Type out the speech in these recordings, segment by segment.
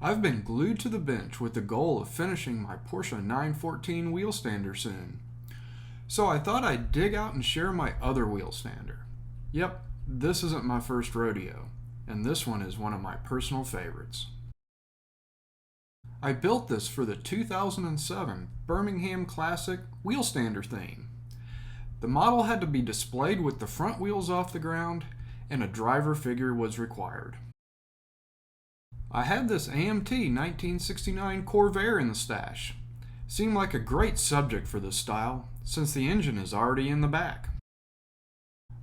I've been glued to the bench with the goal of finishing my Porsche 914 Wheelstander soon. So I thought I'd dig out and share my other Wheelstander. Yep, this isn't my first rodeo, and this one is one of my personal favorites. I built this for the 2007 Birmingham Classic Wheelstander theme. The model had to be displayed with the front wheels off the ground, and a driver figure was required. I had this AMT 1969 Corvair in the stash. Seemed like a great subject for this style, since the engine is already in the back.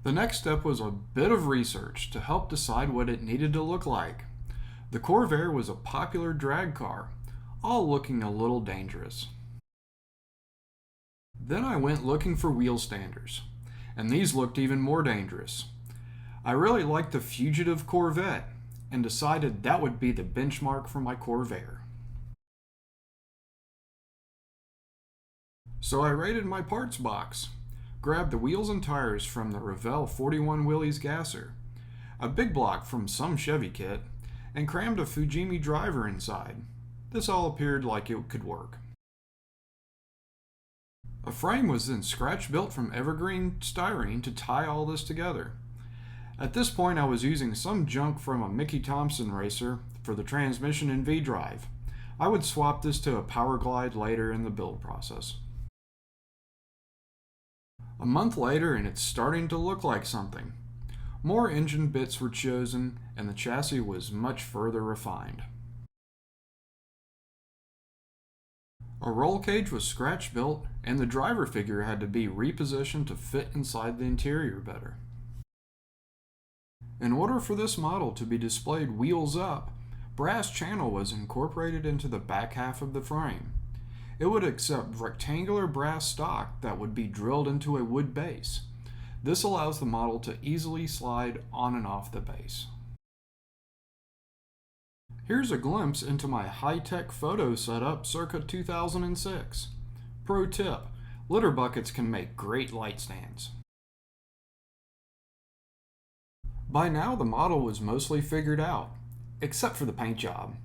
The next step was a bit of research to help decide what it needed to look like. The Corvair was a popular drag car, all looking a little dangerous. Then I went looking for Wheelstanders, and these looked even more dangerous. I really liked the Fugitive Corvette, and decided that would be the benchmark for my Corvair. So I raided my parts box, grabbed the wheels and tires from the Revell 41 Willys gasser, a big block from some Chevy kit, and crammed a Fujimi driver inside. This all appeared like it could work. A frame was then scratch built from evergreen styrene to tie all this together. At this point, I was using some junk from a Mickey Thompson racer for the transmission and V-drive. I would swap this to a Power Glide later in the build process. A month later, and it's starting to look like something. More engine bits were chosen, and the chassis was much further refined. A roll cage was scratch built, and the driver figure had to be repositioned to fit inside the interior better. In order for this model to be displayed wheels up, brass channel was incorporated into the back half of the frame. It would accept rectangular brass stock that would be drilled into a wood base. This allows the model to easily slide on and off the base. Here's a glimpse into my high-tech photo setup circa 2006. Pro tip, litter buckets can make great light stands. By now the model was mostly figured out, except for the paint job.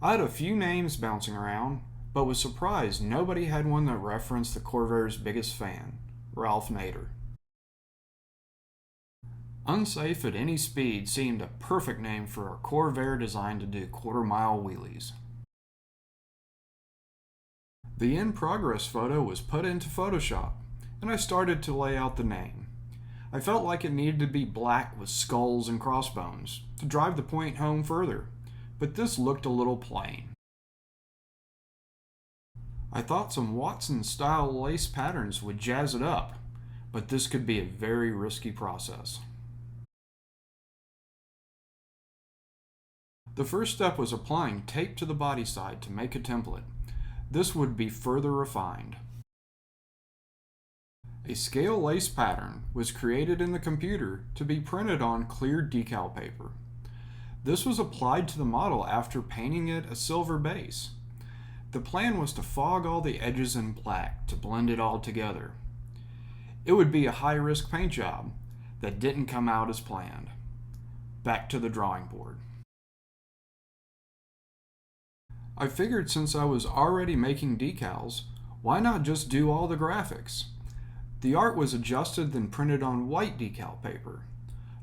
I had a few names bouncing around, but was surprised nobody had one that referenced the Corvair's biggest fan, Ralph Nader. Unsafe at any speed seemed a perfect name for a Corvair designed to do quarter-mile wheelies. The in-progress photo was put into Photoshop, and I started to lay out the name. I felt like it needed to be black with skulls and crossbones to drive the point home further, but this looked a little plain. I thought some Watson-style lace patterns would jazz it up, but this could be a very risky process. The first step was applying tape to the body side to make a template. This would be further refined. A scale lace pattern was created in the computer to be printed on clear decal paper. This was applied to the model after painting it a silver base. The plan was to fog all the edges in black to blend it all together. It would be a high-risk paint job that didn't come out as planned. Back to the drawing board. I figured since I was already making decals, why not just do all the graphics? The art was adjusted then printed on white decal paper.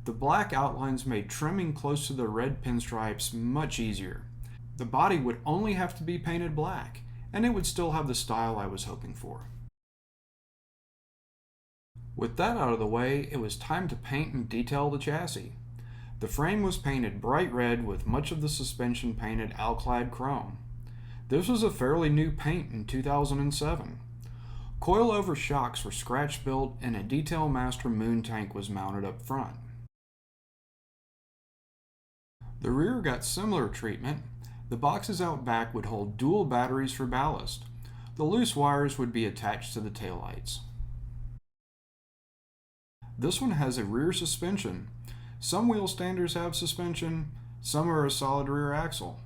The black outlines made trimming close to the red pinstripes much easier. The body would only have to be painted black, and it would still have the style I was hoping for. With that out of the way, it was time to paint and detail the chassis. The frame was painted bright red with much of the suspension painted alclad chrome. This was a fairly new paint in 2007. Coilover shocks were scratch built and a Detail Master moon tank was mounted up front. The rear got similar treatment. The boxes out back would hold dual batteries for ballast. The loose wires would be attached to the taillights. This one has a rear suspension. Some Wheelstanders have suspension, some are a solid rear axle.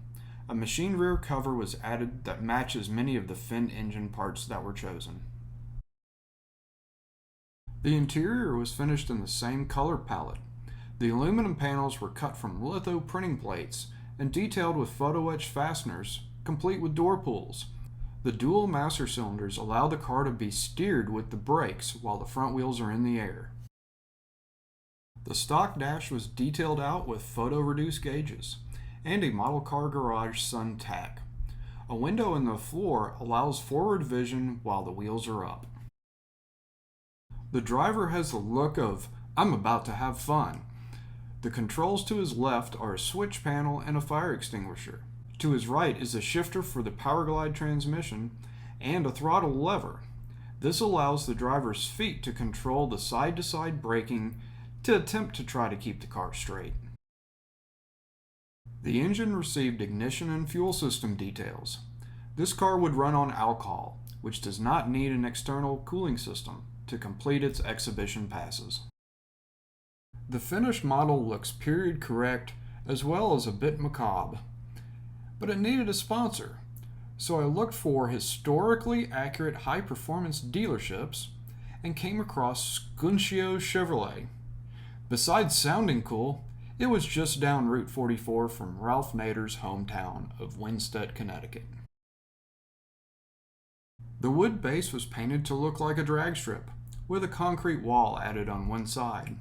A machined rear cover was added that matches many of the fin engine parts that were chosen. The interior was finished in the same color palette. The aluminum panels were cut from litho printing plates and detailed with photo etch fasteners, complete with door pulls. The dual master cylinders allow the car to be steered with the brakes while the front wheels are in the air. The stock dash was detailed out with photo-reduced gauges and a model car garage sun tack. A window in the floor allows forward vision while the wheels are up. The driver has the look of, "I'm about to have fun." The controls to his left are a switch panel and a fire extinguisher. To his right is a shifter for the Powerglide transmission and a throttle lever. This allows the driver's feet to control the side-to-side braking to attempt to try to keep the car straight. The engine received ignition and fuel system details. This car would run on alcohol, which does not need an external cooling system to complete its exhibition passes. The finished model looks period correct as well as a bit macabre, but it needed a sponsor, so I looked for historically accurate high-performance dealerships and came across Skuncio Chevrolet. Besides sounding cool, it was just down Route 44 from Ralph Nader's hometown of Winsted, Connecticut. The wood base was painted to look like a drag strip, with a concrete wall added on one side.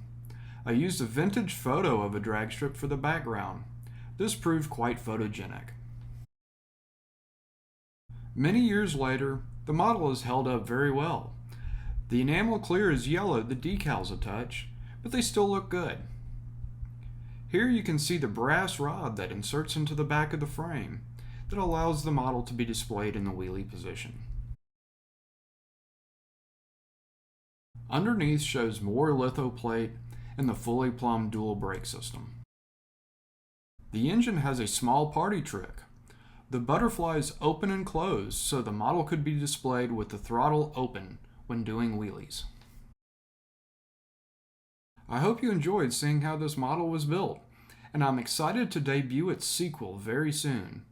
I used a vintage photo of a drag strip for the background. This proved quite photogenic. Many years later, the model has held up very well. The enamel clear has yellowed the decals a touch, but they still look good. Here you can see the brass rod that inserts into the back of the frame that allows the model to be displayed in the wheelie position. Underneath shows more litho plate and the fully plumbed dual brake system. The engine has a small party trick. The butterflies open and close so the model could be displayed with the throttle open when doing wheelies. I hope you enjoyed seeing how this model was built, and I'm excited to debut its sequel very soon.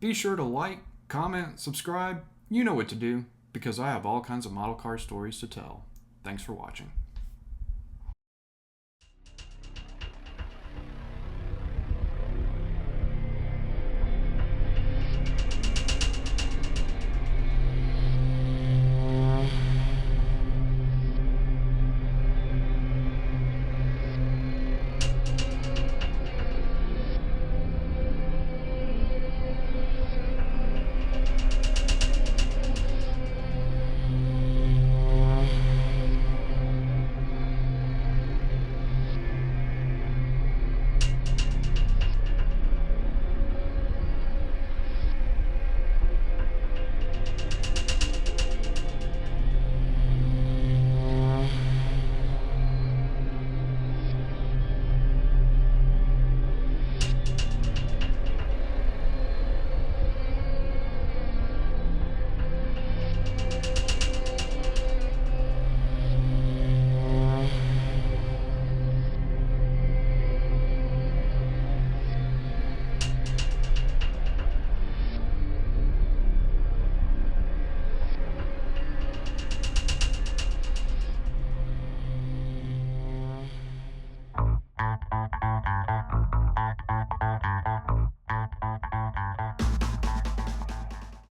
Be sure to like, comment, subscribe, you know what to do, because I have all kinds of model car stories to tell. Thanks for watching.